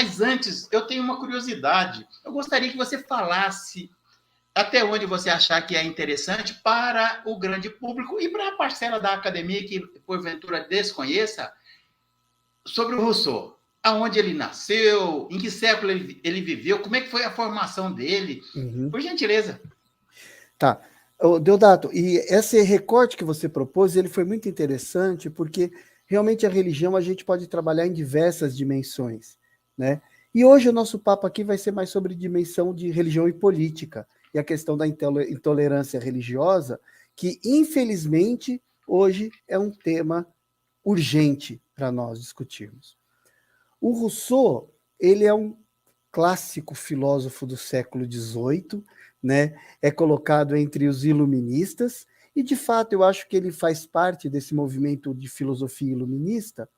Mas antes, eu tenho uma curiosidade. Eu gostaria que você falasse até onde você achar que é interessante para o grande público e para a parcela da academia que, porventura, desconheça, sobre o Rousseau. Aonde ele nasceu, em que século ele viveu, como é que foi a formação dele. Uhum. Por gentileza. Tá. Deodato, e esse recorte que você propôs, ele foi muito interessante, porque realmente a religião a gente pode trabalhar em diversas dimensões, né? E hoje o nosso papo aqui vai ser mais sobre dimensão de religião e política, e a questão da intolerância religiosa, que infelizmente hoje é um tema urgente para nós discutirmos. O Rousseau, ele é um clássico filósofo do século XVIII, né? É colocado entre os iluministas, e de fato eu acho que ele faz parte desse movimento de filosofia iluminista,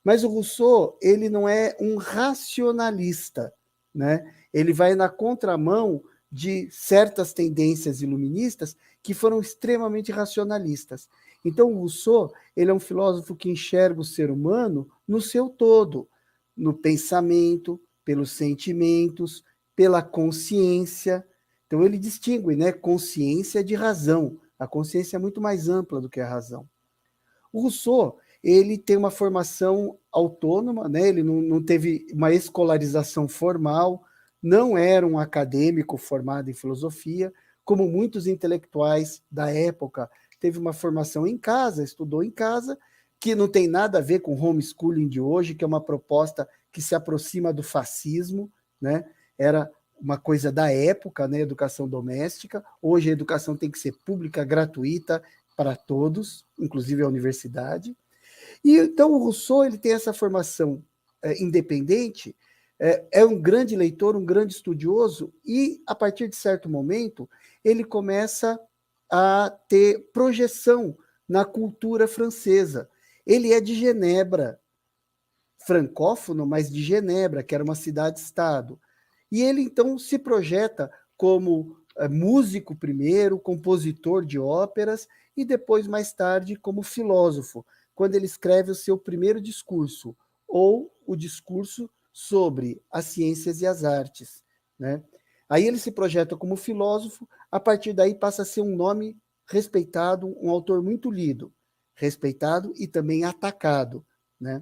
mas o Rousseau, ele não é um racionalista, né? Ele vai na contramão de certas tendências iluministas que foram extremamente racionalistas. Então, o Rousseau, ele é um filósofo que enxerga o ser humano no seu todo, no pensamento, pelos sentimentos, pela consciência. Então, ele distingue, né, consciência de razão. A consciência é muito mais ampla do que a razão. O Rousseau, ele tem uma formação autônoma, né? Ele não teve uma escolarização formal, não era um acadêmico formado em filosofia, como muitos intelectuais da época. Teve uma formação em casa, estudou em casa, que não tem nada a ver com o homeschooling de hoje, que é uma proposta que se aproxima do fascismo, né? Era uma coisa da época, né? Educação doméstica. Hoje a educação tem que ser pública, gratuita, para todos, inclusive a universidade. E então o Rousseau ele tem essa formação independente, é um grande leitor, um grande estudioso, e a partir de certo momento ele começa a ter projeção na cultura francesa. Ele é de Genebra, francófono, mas de Genebra, que era uma cidade-estado. E ele então se projeta como músico primeiro, compositor de óperas e depois, mais tarde, como filósofo, quando ele escreve o seu primeiro discurso, ou o discurso sobre as ciências e as artes, né? Aí ele se projeta como filósofo, a partir daí passa a ser um nome respeitado, um autor muito lido, respeitado e também atacado, né?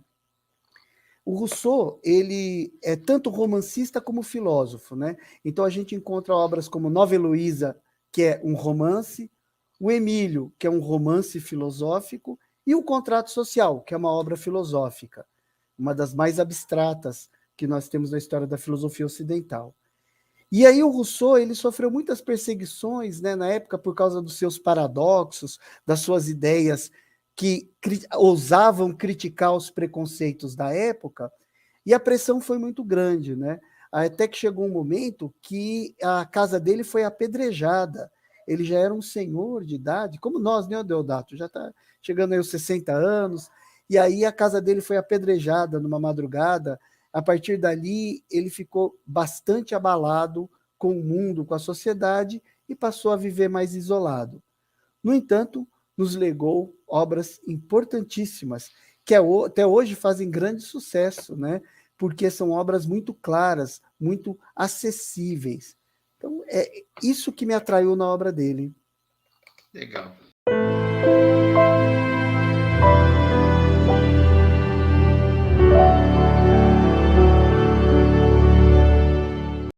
O Rousseau, ele é tanto romancista como filósofo, né? Então a gente encontra obras como Nova Heloísa, que é um romance, o Emílio, que é um romance filosófico, e o Contrato Social, que é uma obra filosófica, uma das mais abstratas que nós temos na história da filosofia ocidental. E aí o Rousseau, ele sofreu muitas perseguições, né, na época por causa dos seus paradoxos, das suas ideias que ousavam criticar os preconceitos da época, e a pressão foi muito grande, né? Até que chegou um momento que a casa dele foi apedrejada. Ele já era um senhor de idade, como nós, né, Deodato? Já está chegando aí aos 60 anos, e aí a casa dele foi apedrejada numa madrugada. A partir dali, ele ficou bastante abalado com o mundo, com a sociedade, e passou a viver mais isolado. No entanto, nos legou obras importantíssimas, que até hoje fazem grande sucesso, né? Porque são obras muito claras, muito acessíveis. Então, é isso que me atraiu na obra dele. Legal.